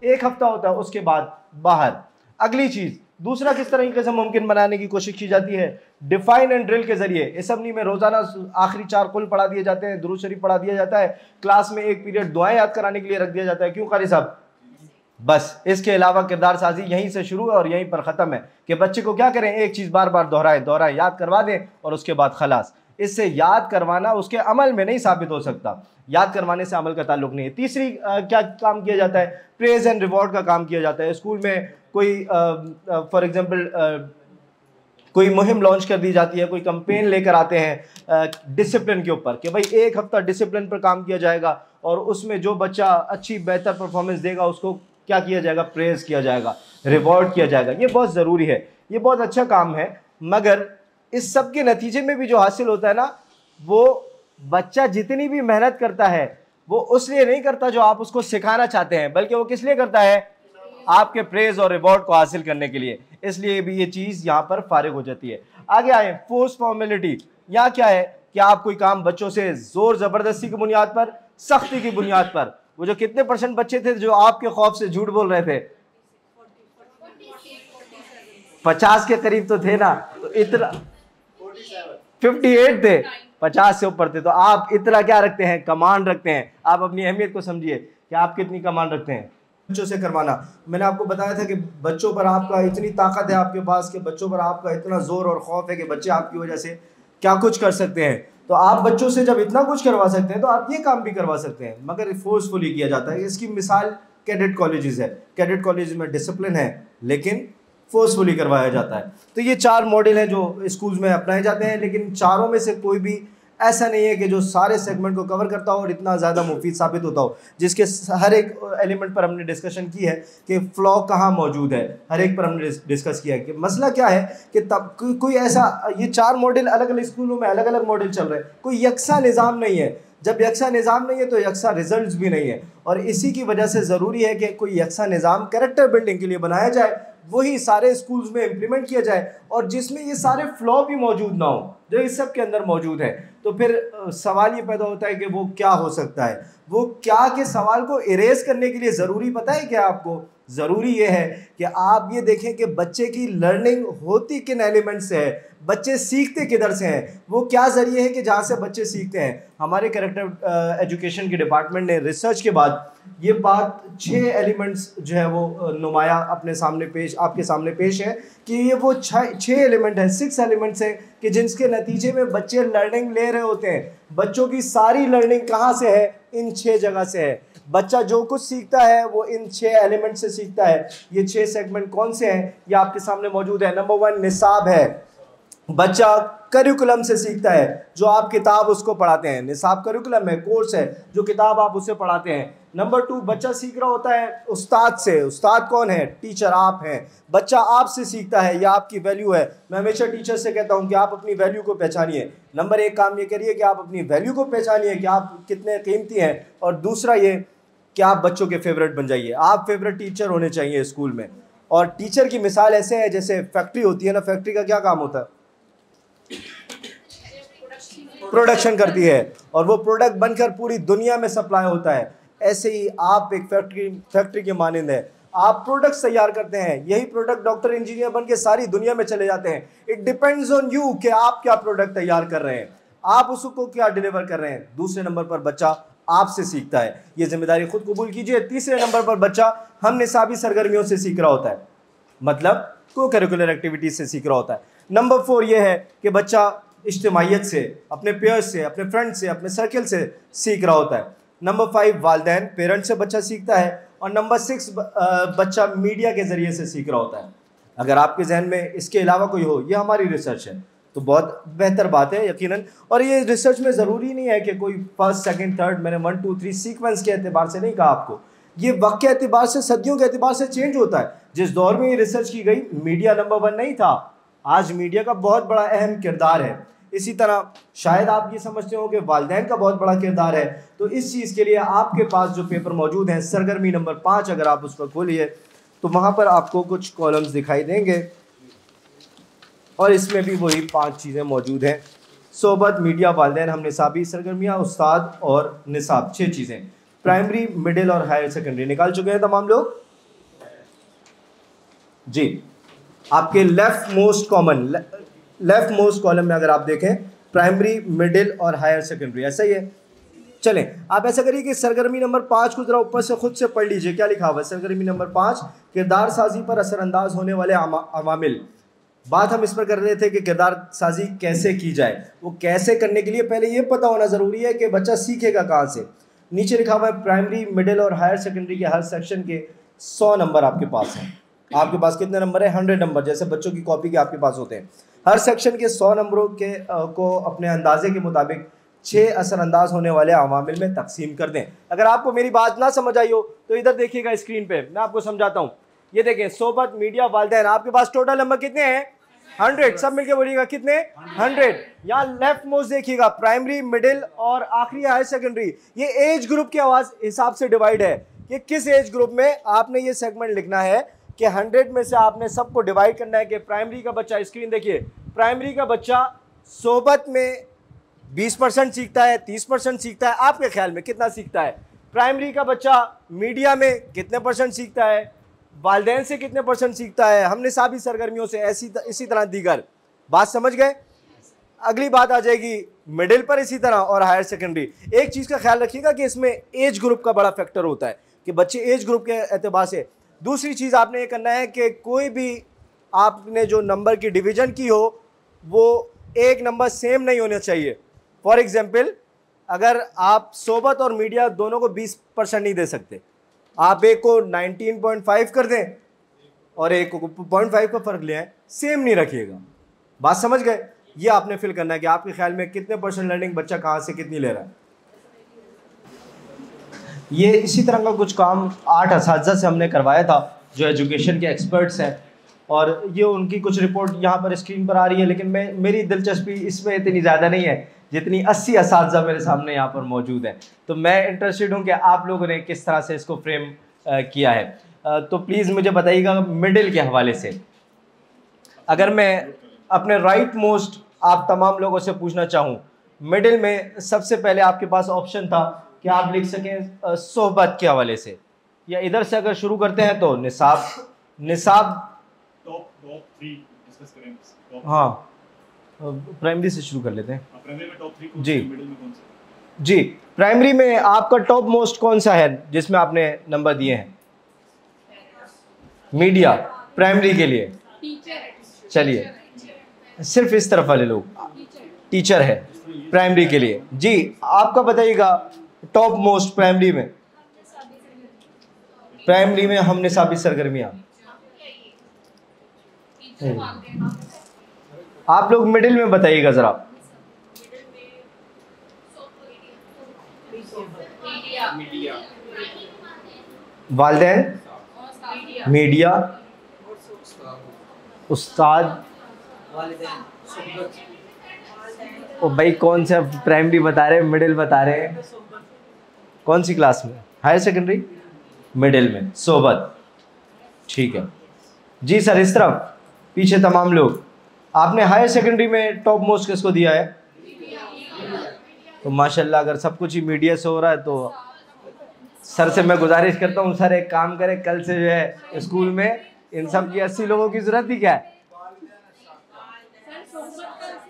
1 हफ्ता होता है, उसके बाद बाहर। अगली चीज़, दूसरा किस तरीके से मुमकिन बनाने की कोशिश की जाती है, डिफाइन एंड ड्रिल के जरिए। असेंबली में रोजाना आखिरी 4 कुल पढ़ा दिए जाते हैं, दुरूद शरीफ पढ़ा दिया जाता है, क्लास में 1 पीरियड दुआएं याद कराने के लिए रख दिया जाता है। क्यों कारी साहब? बस इसके अलावा किरदार साजी यहीं से शुरू है और यहीं पर ख़त्म है कि बच्चे को क्या करें, एक चीज़ बार बार दोहराएं, याद करवा दें और उसके बाद खलास। इससे याद करवाना उसके अमल में नहीं साबित हो सकता, याद करवाने से अमल का ताल्लुक नहीं है। तीसरी क्या काम किया जाता है, प्रेज एंड रिवॉर्ड का काम किया जाता है। स्कूल में कोई फॉर एग्जांपल कोई मुहिम लॉन्च कर दी जाती है, कोई कैंपेन लेकर आते हैं डिसिप्लिन के ऊपर कि भाई 1 हफ्ता डिसिप्लिन पर काम किया जाएगा, और उसमें जो बच्चा अच्छी बेहतर परफॉर्मेंस देगा उसको क्या किया जाएगा, प्रेज किया जाएगा, रिवॉर्ड किया जाएगा। ये बहुत ज़रूरी है, ये बहुत अच्छा काम है, मगर इस सब के नतीजे में भी जो हासिल होता है ना, वो बच्चा जितनी भी मेहनत करता है वो उसलिए नहीं करता जो आप उसको सिखाना चाहते हैं, बल्कि वो किस लिए करता है, आपके प्रेज और रिवॉर्ड को हासिल करने के लिए। इसलिए भी ये चीज़ यहाँ पर फारिग हो जाती है। आगे आए, फोर्स फॉर्मेलिटी। यहाँ क्या है कि आप कोई काम बच्चों से जोर ज़बरदस्ती की बुनियाद पर, सख्ती की बुनियाद पर, वो जो कितने % बच्चे थे जो आपके खौफ से झूठ बोल रहे थे, 50 के करीब तो थे ना, तो इतना 58 थे, 50 से ऊपर थे, तो आप इतना क्या रखते हैं, कमांड रखते हैं। आप अपनी अहमियत को समझिए कि आप कितनी कमांड रखते हैं। बच्चों से करवाना, मैंने आपको बताया था कि बच्चों पर आपका इतनी ताकत है आपके पास, कि बच्चों पर आपका इतना जोर और खौफ है कि बच्चे आपकी वजह से क्या कुछ कर सकते हैं। तो आप बच्चों से जब इतना कुछ करवा सकते हैं तो आप ये काम भी करवा सकते हैं, मगर फोर्सफुली किया जाता है। इसकी मिसाल कैडेट कॉलेजेस है। कैडेट कॉलेज में डिसिप्लिन है, लेकिन फोर्सफुली करवाया जाता है। तो ये 4 मॉडल हैं जो स्कूल्स में अपनाए जाते हैं, लेकिन चारों में से कोई भी ऐसा नहीं है कि जो सारे सेगमेंट को कवर करता हो और इतना ज़्यादा मुफीद साबित होता हो, जिसके हर एक एलिमेंट पर हमने डिस्कशन की है कि फ्लॉ कहाँ मौजूद है, हर एक पर हमने डिस्कस किया है कि मसला क्या है कि तब कोई ऐसा, ये 4 मॉडल अलग अलग स्कूलों में अलग अलग मॉडल चल रहे हैं, कोई यकसा निज़ाम नहीं है। जब यकसा निज़ाम नहीं है तो यकसा रिजल्ट्स भी नहीं है, और इसी की वजह से ज़रूरी है कि कोई यकसा निज़ाम कैरेक्टर बिल्डिंग के लिए बनाया जाए, वही सारे स्कूल्स में इम्प्लीमेंट किया जाए, और जिसमें ये सारे फ्लॉ भी मौजूद ना हो जो इस सब के अंदर मौजूद है। तो फिर सवाल ये पैदा होता है कि वो क्या हो सकता है, वो क्या के सवाल को इरेज करने के लिए ज़रूरी पता है क्या आपको? ज़रूरी ये है कि आप ये देखें कि बच्चे की लर्निंग होती किन एलिमेंट से है, बच्चे सीखते किधर से हैं, वो क्या ज़रिए है कि जहाँ से बच्चे सीखते हैं। हमारे कैरेक्टर एजुकेशन के डिपार्टमेंट ने रिसर्च के बाद ये बात 6 एलिमेंट्स जो है वो नुमाया अपने सामने आपके सामने पेश है कि ये वो 6 एलिमेंट हैं, 6 एलिमेंट्स हैं कि जिनके नतीजे में बच्चे लर्निंग ले रहे होते हैं। बच्चों की सारी लर्निंग कहाँ से है? इन 6 जगह से है। बच्चा जो कुछ सीखता है वो इन 6 एलिमेंट से सीखता है। ये 6 सेगमेंट कौन से हैं ये आपके सामने मौजूद है। नंबर 1 निसाब है, बच्चा करिकुलम से सीखता है, जो आप किताब उसको पढ़ाते हैं। निसाब करिकुलम है, कोर्स है, जो किताब आप उसे पढ़ाते हैं। नंबर 2 बच्चा सीख रहा होता है उस्ताद से। उस्ताद कौन है? टीचर, आप हैं। बच्चा आपसे सीखता है, यह आपकी वैल्यू है। मैं हमेशा टीचर से कहता हूं कि आप अपनी वैल्यू को पहचानिए। नंबर 1 काम ये करिए कि आप अपनी वैल्यू को पहचानिए कि आप कितने कीमती हैं, और दूसरा ये कि आप बच्चों के फेवरेट बन जाइए। आप फेवरेट टीचर होने चाहिए स्कूल में। और टीचर की मिसाल ऐसे है जैसे फैक्ट्री होती है ना, फैक्ट्री का क्या काम होता है? प्रोडक्शन करती है, और वो प्रोडक्ट बनकर पूरी दुनिया में सप्लाई होता है। ऐसे ही आप एक फैक्ट्री के मानंद है, आप प्रोडक्ट्स तैयार करते हैं। यही प्रोडक्ट डॉक्टर इंजीनियर बन के सारी दुनिया में चले जाते हैं। इट डिपेंड्स ऑन यू कि आप क्या प्रोडक्ट तैयार कर रहे हैं, आप उसको क्या डिलीवर कर रहे हैं। दूसरे नंबर पर बच्चा आपसे सीखता है, ये जिम्मेदारी खुद कबूल कीजिए। तीसरे नंबर पर बच्चा हम निसाबी सरगर्मियों से सीख रहा होता है, मतलब को करिकुलर एक्टिविटीज से सीख रहा होता है। नंबर 4 ये है कि बच्चा इज्तिमाइयत से, अपने पेयर्स से, अपने फ्रेंड से, अपने सर्किल से सीख रहा होता है। नंबर 5 वालिदैन, पेरेंट्स से बच्चा सीखता है। और नंबर 6 बच्चा मीडिया के ज़रिए से सीख रहा होता है। अगर आपके जहन में इसके अलावा कोई हो, ये हमारी रिसर्च है तो बहुत बेहतर बात है यकीनन। और ये रिसर्च में ज़रूरी नहीं है कि कोई फर्स्ट सेकंड थर्ड, मैंने 1 2 3 सीक्वेंस के एतबार से नहीं कहा आपको, ये वक्त के एतबार से, सदियों के एतबार से चेंज होता है। जिस दौर में ये रिसर्च की गई, मीडिया नंबर 1 नहीं था, आज मीडिया का बहुत बड़ा अहम किरदार है। इसी तरह शायद आप ये समझते हो कि वालिदैन का बहुत बड़ा किरदार है। तो इस चीज़ के लिए आपके पास जो पेपर मौजूद हैं, सरगर्मी नंबर 5, अगर आप उस पर खोलिए तो वहाँ पर आपको कुछ कॉलम्स दिखाई देंगे, और इसमें भी वही 5 चीज़ें मौजूद हैं। सोबत, मीडिया, वालिदैन, हम निसाबी सरगर्मियाँ, उस्ताद और निसाब, 6 चीज़ें। प्राइमरी, मिडिल और हायर सेकेंडरी निकाल चुके हैं तमाम लोग जी। आपके लेफ्ट मोस्ट कॉलम में अगर आप देखें, प्राइमरी, मिडिल और हायर सेकेंडरी, ऐसा ही है। चलें, आप ऐसा करिए कि सरगर्मी नंबर 5 को जरा ऊपर से खुद से पढ़ लीजिए, क्या लिखा हुआ है। सरगर्मी नंबर 5, किरदार साजी पर असरअंदाज होने वाले अवामिल। बात हम इस पर कर रहे थे कि किरदार साजी कैसे की जाए। वो कैसे करने के लिए पहले ये पता होना ज़रूरी है कि बच्चा सीखेगा कहाँ से। नीचे लिखा हुआ है प्राइमरी, मिडिल और हायर सेकेंडरी के हर सेक्शन के 100 नंबर आपके पास हैं। आपके पास कितने नंबर है? 100 नंबर, जैसे बच्चों की कॉपी के आपके पास होते हैं। हर सेक्शन के 100 नंबरों के को अपने अंदाजे के मुताबिक 6 असरअंदाज होने वाले अवामिल में तकसीम कर दें। अगर आपको मेरी बात ना समझ आई हो तो इधर देखिएगा स्क्रीन पे, मैं आपको समझाता हूँ। ये देखें, सोबत, मीडिया, वालिदैन, आपके पास टोटल नंबर कितने हैं? 100। सब मिलके बोलिएगा कितने? 100। यहाँ लेफ्ट मोस्ट देखिएगा, प्राइमरी, मिडिल और आखिरी हायर सेकेंडरी। ये एज ग्रुप के हिसाब से डिवाइड है कि किस एज ग्रुप में आपने ये सेगमेंट लिखना है कि 100 में से आपने सबको डिवाइड करना है कि प्राइमरी का बच्चा, स्क्रीन देखिए, प्राइमरी का बच्चा सोबत में 20% सीखता है, 30% सीखता है। आपके ख्याल में कितना सीखता है? प्राइमरी का बच्चा मीडिया में कितने % सीखता है? वालिदैन से कितने % सीखता है? हमने निसाबी सरगर्मियों से, इसी तरह दीगर। बात समझ गए? अगली बात आ जाएगी मिडिल पर, इसी तरह, और हायर सेकेंडरी। एक चीज़ का ख्याल रखिएगा कि इसमें एज ग्रुप का बड़ा फैक्टर होता है कि बच्चे एज ग्रुप के एतबार से। दूसरी चीज़ आपने ये करना है कि कोई भी आपने जो नंबर की डिवीज़न की हो वो एक नंबर सेम नहीं होना चाहिए। फॉर एग्जांपल, अगर आप सोबत और मीडिया दोनों को 20% नहीं दे सकते, आप एक को 19.5 कर दें और एक 0.5 का फ़र्क ले आए, सेम नहीं रखिएगा। बात समझ गए? ये आपने फिल करना है कि आपके ख्याल में कितने % लर्निंग बच्चा कहाँ से कितनी ले रहा है। ये इसी तरह का कुछ काम 8 असातिज़ा से हमने करवाया था जो एजुकेशन के एक्सपर्ट्स हैं, और ये उनकी कुछ रिपोर्ट यहाँ पर स्क्रीन पर आ रही है, लेकिन मेरी दिलचस्पी इसमें इतनी ज़्यादा नहीं है जितनी 80 असातिज़ा मेरे सामने यहाँ पर मौजूद हैं। तो मैं इंटरेस्टेड हूँ कि आप लोगों ने किस तरह से इसको फ्रेम किया है। तो प्लीज़ मुझे बताइएगा मिडिल के हवाले से, अगर मैं अपने राइट मोस्ट आप तमाम लोगों से पूछना चाहूँ, मिडिल में सबसे पहले आपके पास ऑप्शन था कि आप लिख सकें सोहबत के हवाले से, या इधर से अगर शुरू करते हैं तो निसाब टॉप 3 डिस्कस करेंगे। हाँ, प्राइमरी से शुरू कर लेते हैं। प्राइमरी में टॉप 3 जी, मिडिल में कौन सा? जी, प्राइमरी में आपका टॉप मोस्ट कौन सा है जिसमें आपने नंबर दिए हैं? मीडिया प्राइमरी के लिए। चलिए, सिर्फ इस तरफ वाले लोग, टीचर है प्राइमरी के लिए। जी, आपका बताइएगा टॉप मोस्ट प्राइमरी में। प्राइमरी में हमने साबित सरगर्मियाँ। आप लोग मिडिल में बताइएगा ज़रा। वालिदैन, मीडिया, उस्ताद। ओ भाई, कौन सा प्राइमरी बता रहे हैं, मिडिल बता रहे हैं? कौन सी क्लास में? Higher secondary? मिडिल में सोहबत। ठीक है जी सर, इस तरफ पीछे तमाम लोग। आपने हायर सेकेंडरी में टॉप मोस्ट किसको दिया है? तो माशाल्लाह, अगर सब कुछ ही मीडिया से हो रहा है तो सर से मैं गुजारिश करता हूँ, सर एक काम करें, कल से जो है स्कूल में इन सब की 80 लोगों की ज़रूरत ही क्या है?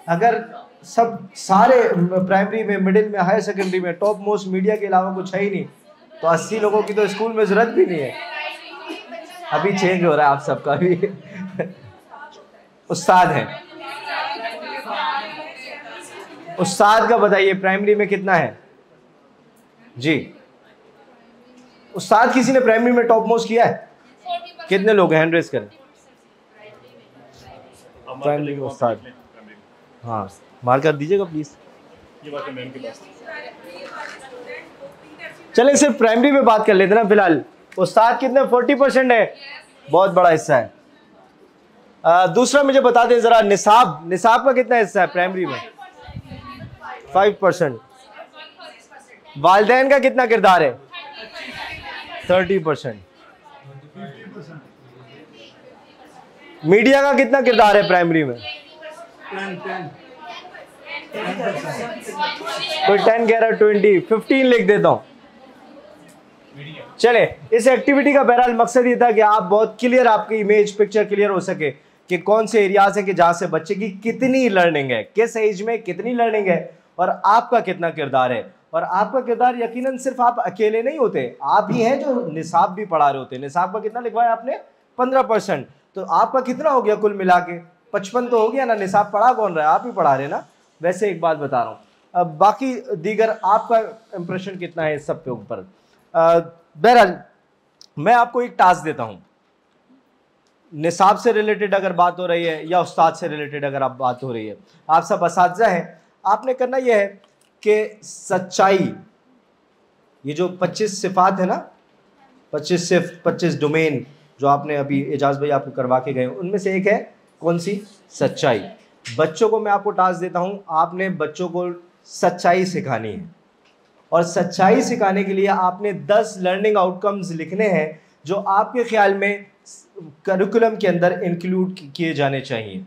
अगर सब सारे प्राइमरी में, मिडिल में, हायर सेकेंडरी में टॉप मोस्ट मीडिया के अलावा कुछ है ही नहीं, तो 80 लोगों की तो स्कूल में ज़रूरत भी नहीं है। अभी चेंज हो रहा है आप सबका भी। उस्ताद हैं, उस्ताद का बताइए प्राइमरी में कितना है? जी, उस्ताद किसी ने प्राइमरी में टॉप मोस्ट किया है? कितने लोग हैं? हैंड रेज करें। प्राइमरी में उस्ताद, हाँ मार कर दीजिएगा प्लीज। ये बात है मैम के पास। चलें सिर्फ प्राइमरी में बात कर लेते ना फिलहाल। उस्ताद कितने? 40% है, बहुत बड़ा हिस्सा है। दूसरा मुझे बता दें जरा, निसाब का कितना हिस्सा है प्राइमरी में? 5%। वालिदैन का कितना किरदार है? 30%। मीडिया का कितना किरदार है प्राइमरी में? 10 कह रहा है, 20, 15 लिख देता हूं। चले, इस एक्टिविटी का बहरहाल मकसद ये था कि आप बहुत क्लियर, आपकी इमेज पिक्चर क्लियर हो सके कि कौन से एरियाज हैं कि जहां से बच्चे की कितनी लर्निंग है, किस एज में कितनी लर्निंग है, और आपका कितना किरदार है। और आपका किरदार यकीनन सिर्फ आप अकेले नहीं होते, आप ही हैं जो निसाब भी पढ़ा रहे होते। निसाब का कितना लिखवाया आपने? 15%। तो आपका कितना हो गया कुल मिला के? 55 तो हो गया ना। निसाब पढ़ा कौन रहा है? आप ही पढ़ा रहे ना। वैसे एक बात बता रहा हूँ, अब बाकी दीगर आपका इंप्रेशन कितना है इस सब के ऊपर? बहरहाल मैं आपको एक टास्क देता हूँ, निसाब से रिलेटेड अगर बात हो रही है या उस्ताद से रिलेटेड अगर आप बात हो रही है, आप सब असातिज़ा हैं, आपने करना यह है कि सच्चाई, ये जो 25 सिफात है ना, 25 डोमेन जो आपने अभी एजाज भाई आपको करवा के गए, उनमें से एक है कौन सी? सच्चाई। बच्चों को मैं आपको टास्क देता हूँ, आपने बच्चों को सच्चाई सिखानी है, और सच्चाई सिखाने के लिए आपने 10 लर्निंग आउटकम्स लिखने हैं जो आपके ख्याल में करिकुलम के अंदर इंक्लूड किए जाने चाहिए।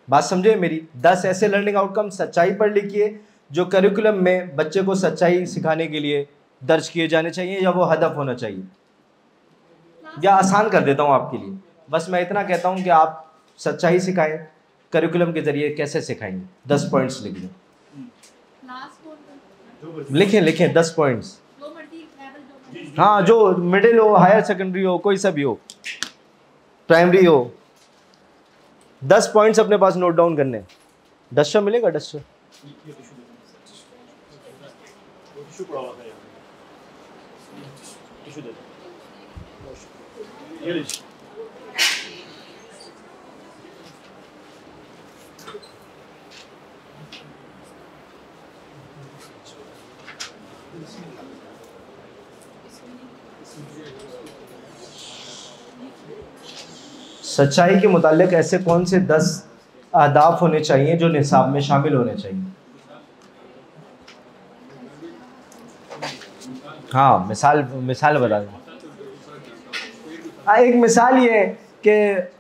बात समझे मेरी? 10 ऐसे लर्निंग आउटकम सच्चाई पर लिखिए जो करिकुलम में बच्चे को सच्चाई सिखाने के लिए दर्ज किए जाने चाहिए, या वो हदफ होना चाहिए। या आसान कर देता हूँ आपके लिए, बस मैं इतना कहता हूँ कि आप सच्चाई सिखाएं, करिकुलम के ज़रिए कैसे सिखाएंगे, 10 पॉइंट्स लिख दें। लिखें 10 पॉइंट्स। हाँ, जो मिडिल हो, हायर सेकेंडरी हो, कोई सा भी हो, प्राइमरी हो, 10 पॉइंट्स अपने पास नोट डाउन करने। डस्टर मिलेगा? डस्टर सच्चाई के मुतालिक ऐसे कौन से 10 अहदाफ होने चाहिए जो निसाब में शामिल होने चाहिए? हाँ, मिसाल बता दें। एक मिसाल ये है कि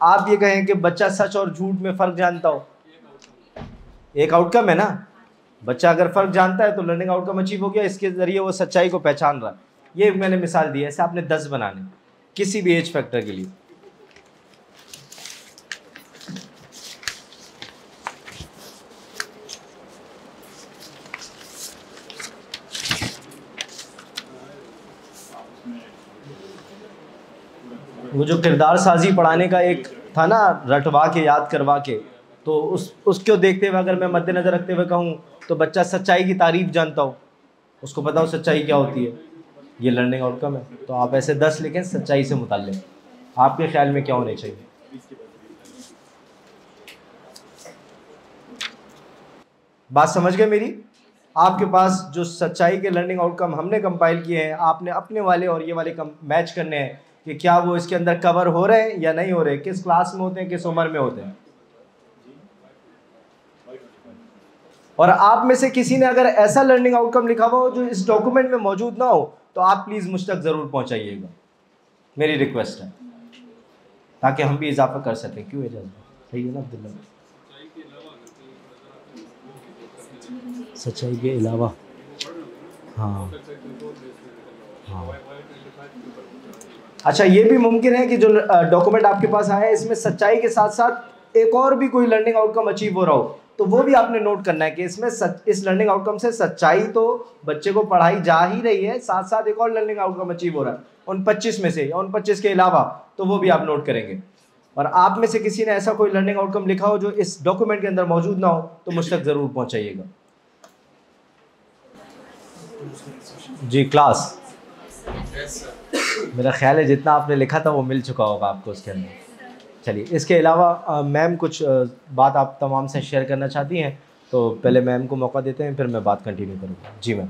आप ये कहें कि बच्चा सच और झूठ में फ़र्क जानता हो। एक आउटकम है ना, बच्चा अगर फ़र्क जानता है तो लर्निंग आउटकम अचीव हो गया, इसके ज़रिए वो सच्चाई को पहचान रहा है। ये मैंने मिसाल दी है। ऐसे आपने 10 बनाने किसी भी एज फैक्टर के लिए। वो जो किरदार साजी पढ़ाने का एक था ना, रटवा के याद करवा के, तो उसको देखते हुए अगर मैं मद्देनज़र रखते हुए कहूँ तो बच्चा सच्चाई की तारीफ जानता हो, उसको पता हो सच्चाई क्या होती है, ये लर्निंग आउटकम है। तो आप ऐसे 10 लिखें सच्चाई से मुताल्लिक़, आपके ख्याल में क्या होने चाहिए? बात समझ गए मेरी? आपके पास जो सच्चाई के लर्निंग आउटकम हमने कंपाइल किए हैं, आपने अपने वाले और ये वाले मैच करने हैं कि क्या वो इसके अंदर कवर हो रहे हैं या नहीं हो रहे, किस क्लास में होते हैं, किस उम्र में होते हैं। और आप में से किसी ने अगर ऐसा लर्निंग आउटकम लिखा हुआ हो जो इस डॉक्यूमेंट में मौजूद ना हो तो आप प्लीज़ मुझ तक ज़रूर पहुंचाइएगा, मेरी रिक्वेस्ट है, ताकि हम भी इजाफा कर सकें। क्यों इजाज़त? सही है ना अब्दुल्ला? सच्चाई के अलावा, हाँ हाँ। अच्छा, ये भी मुमकिन है कि जो डॉक्यूमेंट आपके पास आया है इसमें सच्चाई के साथ साथ एक और भी कोई लर्निंग आउटकम अचीव हो रहा हो, तो वो भी आपने नोट करना है कि इसमें इस लर्निंग आउटकम से सच्चाई तो बच्चे को पढ़ाई जा ही रही है, साथ साथ एक और लर्निंग आउटकम अचीव हो रहा है उन 25 में से या उन 25 के अलावा, तो वो भी आप नोट करेंगे। और आप में से किसी ने ऐसा कोई लर्निंग आउटकम लिखा हो जो इस डॉक्यूमेंट के अंदर मौजूद ना हो तो मुझ तक ज़रूर पहुँचाइएगा। जी क्लास, मेरा ख्याल है जितना आपने लिखा था वो मिल चुका होगा आपको उसके अंदर। चलिए, इसके अलावा मैम कुछ बात आप तमाम से शेयर करना चाहती हैं तो पहले मैम को मौका देते हैं, फिर मैं बात कंटिन्यू करूँगा। जी मैम।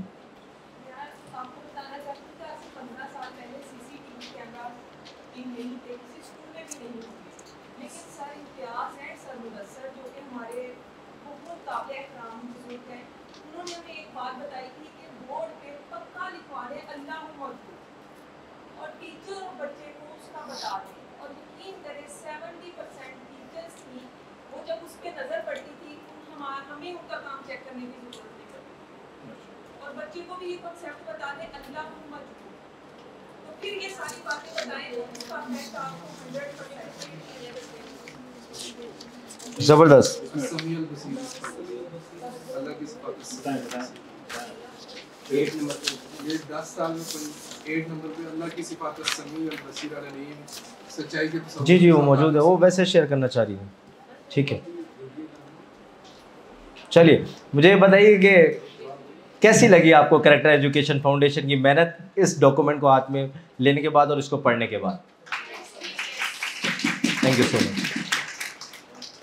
जबरदस्त। ये 10 साल में 8 नंबर पे अल्लाह की सिफात समीउल बसीर अलीम, सच्चाई के तस्वीर। जी जी, वो मौजूद है, वो वैसे शेयर करना चाह रही है। ठीक है, चलिए मुझे बताइए कि कैसी लगी आपको कैरेक्टर एजुकेशन फाउंडेशन की मेहनत इस डॉक्यूमेंट को हाथ में लेने के बाद और इसको पढ़ने के बाद? Thank you so much.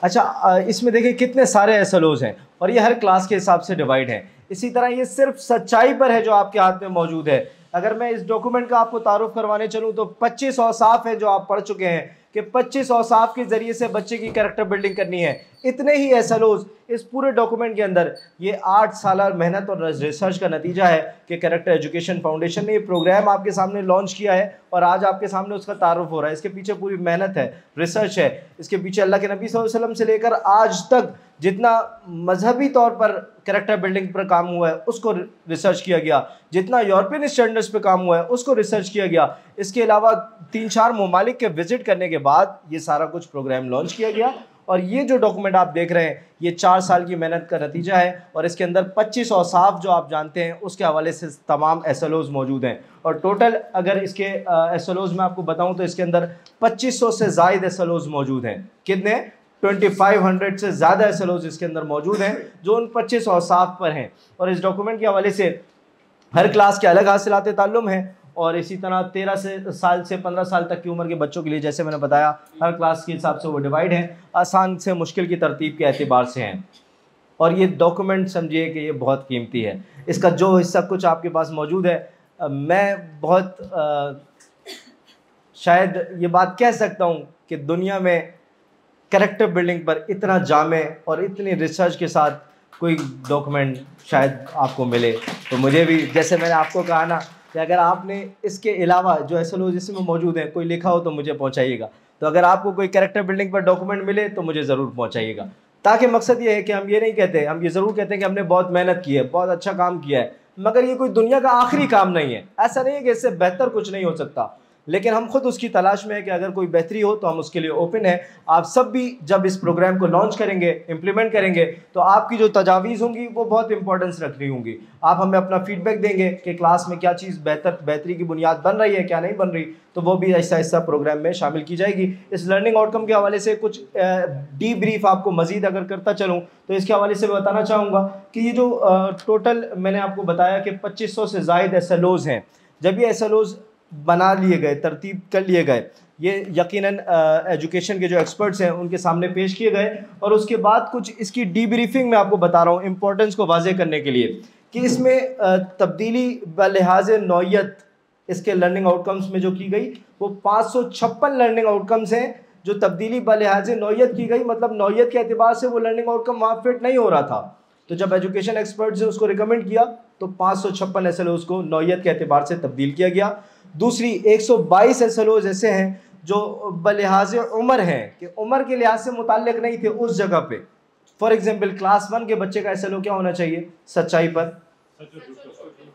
अच्छा, इसमें देखिए कितने सारे SLOs हैं और ये हर क्लास के हिसाब से डिवाइड हैं। इसी तरह ये सिर्फ सच्चाई पर है जो आपके हाथ में मौजूद है। अगर मैं इस डॉक्यूमेंट का आपको तारुफ करवाने चलूँ तो 25 औसाफ है जो आप पढ़ चुके हैं कि 25 औसाफ के ज़रिए से बच्चे की कैरेक्टर बिल्डिंग करनी है। इतने ही SLOs इस पूरे डॉक्यूमेंट के अंदर। ये 8 साल मेहनत और रिसर्च का नतीजा है कि कैरेक्टर एजुकेशन फाउंडेशन ने ये प्रोग्राम आपके सामने लॉन्च किया है और आज आपके सामने उसका तारुफ हो रहा है। इसके पीछे पूरी मेहनत है, रिसर्च है, इसके पीछे अल्लाह के नबी सल्लल्लाहु अलैहि वसल्लम से लेकर आज तक जितना मजहबी तौर पर कैरेक्टर बिल्डिंग पर काम हुआ है उसको रिसर्च किया गया, जितना यूरोपियन स्टैंडर्ड्स पे काम हुआ है उसको रिसर्च किया गया। इसके अलावा 3-4 ममालिक के विजिट करने के बाद ये सारा कुछ प्रोग्राम लॉन्च किया गया और ये जो डॉक्यूमेंट आप देख रहे हैं ये 4 साल की मेहनत का नतीजा है और इसके अंदर 25 औसाफ जो आप जानते हैं उसके हवाले से तमाम SLOs मौजूद हैं। और टोटल अगर इसके SLOs में आपको बताऊं तो इसके अंदर 2500 से ज़ायद SLOs मौजूद हैं। कितने? 2500 से ज़्यादा SLOs इसके अंदर मौजूद हैं जो उन 25 औसाफ पर हैं। और इस डॉक्यूमेंट के हवाले से हर क्लास के अलग हासिलात ताल्लुम हैं और इसी तरह 13 साल से 15 साल तक की उम्र के बच्चों के लिए जैसे मैंने बताया हर क्लास के हिसाब से वो डिवाइड हैं, आसान से मुश्किल की तरतीब के एतबार से हैं। और ये डॉक्यूमेंट समझिए कि ये बहुत कीमती है, इसका जो हिस्सा कुछ आपके पास मौजूद है, मैं बहुत शायद ये बात कह सकता हूँ कि दुनिया में कैरेक्टर बिल्डिंग पर इतना जामे और इतनी रिसर्च के साथ कोई डॉक्यूमेंट शायद आपको मिले। तो मुझे भी, जैसे मैंने आपको कहा ना कि अगर आपने इसके अलावा जो SLOs इसमें मौजूद हैं कोई लिखा हो तो मुझे पहुंचाइएगा। तो अगर आपको कोई कैरेक्टर बिल्डिंग पर डॉक्यूमेंट मिले तो मुझे ज़रूर पहुंचाइएगा, ताकि मकसद ये है कि हम ये नहीं कहते, हम ये ज़रूर कहते हैं कि हमने बहुत मेहनत की है, बहुत अच्छा काम किया है, मगर ये कोई दुनिया का आखिरी काम नहीं है। ऐसा नहीं है कि इससे बेहतर कुछ नहीं हो सकता, लेकिन हम खुद उसकी तलाश में है कि अगर कोई बेहतरी हो तो हम उसके लिए ओपन है। आप सब भी जब इस प्रोग्राम को लॉन्च करेंगे, इम्प्लीमेंट करेंगे, तो आपकी जो तजावीज़ होंगी वो बहुत इंपॉर्टेंस रख रही होंगी। आप हमें अपना फीडबैक देंगे कि क्लास में क्या चीज़ बेहतरी की बुनियाद बन रही है, क्या नहीं बन रही, तो वो भी ऐसा ऐसा प्रोग्राम में शामिल की जाएगी। इस लर्निंग आउटकम के हवाले से कुछ डीब्रीफ आपको मज़ीद अगर करता चलूँ तो इसके हवाले से मैं बताना चाहूँगा कि ये जो टोटल मैंने आपको बताया कि 2500 से ज़ायद SLOs हैं। जब ये SLOs बना लिए गए, तरतीब कर लिए गए, ये यकीनन एजुकेशन के जो एक्सपर्ट्स हैं उनके सामने पेश किए गए, और उसके बाद कुछ इसकी डीब्रीफिंग में आपको बता रहा हूँ इम्पोर्टेंस को वाज़ेह करने के लिए कि इसमें तब्दीली बलिहाज नौयत इसके लर्निंग आउटकम्स में जो की गई वो 556 लर्निंग आउटकम्स हैं जो तब्दीली बलिहाज नौयत की गई। मतलब नौयत के अतबार से वो लर्निंग आउटकम वहाँ फिट नहीं हो रहा था, तो जब एजुकेशन एक्सपर्ट्स ने उसको रिकमेंड किया तो 556 SLOs को नौयत के अतबार से तब्दील किया गया। दूसरी 122 SLOs ऐसे हैं जो बलिहाज उम्र हैं कि उम्र के लिहाज से मुताल्लिक नहीं थे उस जगह पे। फॉर एग्जांपल क्लास 1 के बच्चे का SLO क्या होना चाहिए? सच्चाई पर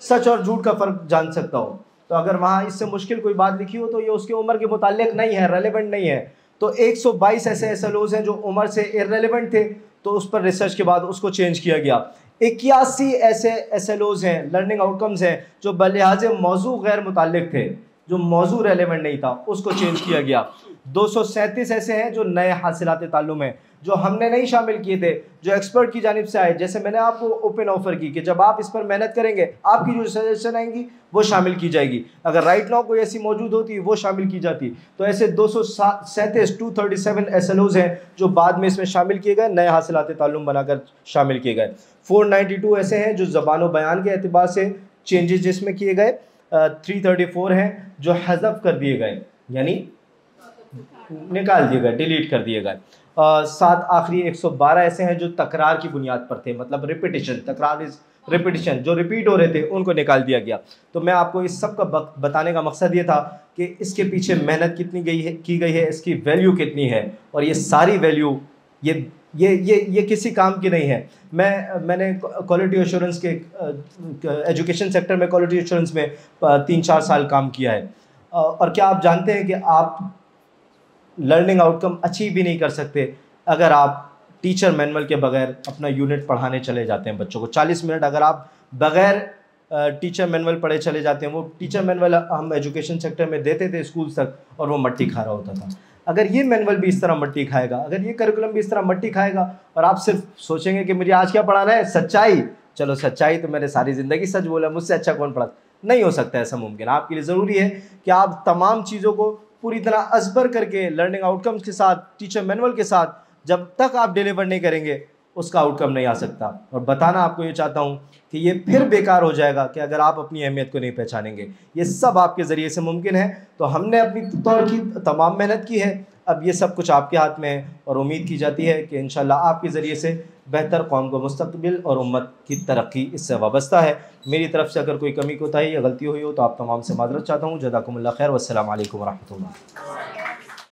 सच और झूठ का फ़र्क जान सकता हो। तो अगर वहाँ इससे मुश्किल कोई बात लिखी हो तो ये उसके उम्र के मुताल्लिक नहीं है, रेलेवेंट नहीं है। तो 122 ऐसे SLOs हैं जो उम्र से इररेलेवेंट थे, तो उस पर रिसर्च के बाद उसको चेंज किया गया। 81 ऐसे SLOs हैं, लर्निंग आउटकम्स हैं जो बलिहाज मौजू गैर मुताल्लिक थे, जो मौजू रेलेवेंट नहीं था, उसको चेंज किया गया। 237 ऐसे हैं जो नए हासिलात ताल्लुम हैं, जो हमने नहीं शामिल किए थे, जो एक्सपर्ट की जानिब से आए। जैसे मैंने आपको ओपन ऑफर की कि जब आप इस पर मेहनत करेंगे आपकी जो सजेशन आएंगी वो शामिल की जाएगी। अगर राइट नाउ कोई ऐसी मौजूद होती वो शामिल की जाती। तो ऐसे 237 SLOs हैं जो बाद में इसमें शामिल किए गए, नए हासिलात ताल्लुम बनाकर शामिल किए गए। 492 ऐसे हैं जो ज़बान व बयान के अतबार से चेंजेस जिसमें किए गए। 334 हैं जो हज़फ कर दिए गए, यानी निकाल दिए गए, डिलीट कर दिए गए। 7 आखिरी 112 ऐसे हैं जो तकरार की बुनियाद पर थे, मतलब रिपीटिशन, तकरार इज रिपीटिशन, जो रिपीट हो रहे थे उनको निकाल दिया गया। तो मैं आपको इस सब का बताने का मकसद ये था कि इसके पीछे मेहनत कितनी की गई है, इसकी वैल्यू कितनी है, और ये सारी वैल्यू ये किसी काम की नहीं है। मैंने क्वालिटी एश्योरेंस के एजुकेशन सेक्टर में क्वालिटी एश्योरेंस में 3-4 साल काम किया है। और क्या आप जानते हैं कि आप लर्निंग आउटकम अचीव भी नहीं कर सकते अगर आप टीचर मैनुअल के बगैर अपना यूनिट पढ़ाने चले जाते हैं बच्चों को। 40 मिनट अगर आप बगैर टीचर मैनुअल पढ़े चले जाते हैं, वो टीचर मैनुअल हम एजुकेशन सेक्टर में देते थे स्कूल तक, और वो मट्टी खा रहा होता था। अगर ये मैनुअल भी इस तरह मट्टी खाएगा, अगर ये करिकुलम भी इस तरह मट्टी खाएगा, और आप सिर्फ सोचेंगे कि मुझे आज क्या पढ़ाना है, सच्चाई, चलो सच्चाई तो मैंने सारी ज़िंदगी सच बोला, मुझसे अच्छा कौन पढ़ा, नहीं हो सकता ऐसा मुमकिन। आपके लिए ज़रूरी है कि आप तमाम चीज़ों को पूरी तरह अज़बर करके लर्निंग आउटकम्स के साथ, टीचर मैनुअल के साथ, जब तक आप डिलीवर नहीं करेंगे उसका आउटकम नहीं आ सकता। और बताना आपको ये चाहता हूँ कि ये फिर बेकार हो जाएगा कि अगर आप अपनी अहमियत को नहीं पहचानेंगे। ये सब आपके ज़रिए से मुमकिन है। तो हमने अपनी तौर की तमाम मेहनत की है, अब ये सब कुछ आपके हाथ में है, और उम्मीद की जाती है कि इंशाल्लाह आपके ज़रिए से बेहतर कौम को मुस्तक़बिल और उम्मत की तरक्की इससे वाबस्ता है। मेरी तरफ से अगर कोई कमी कोताही या गलती हुई हो तो आप तमाम से माज़रत चाहता हूँ। जज़ाकुमुल्लाह खैर, वस्सलामु अलैकुम व रहमतुल्लाह।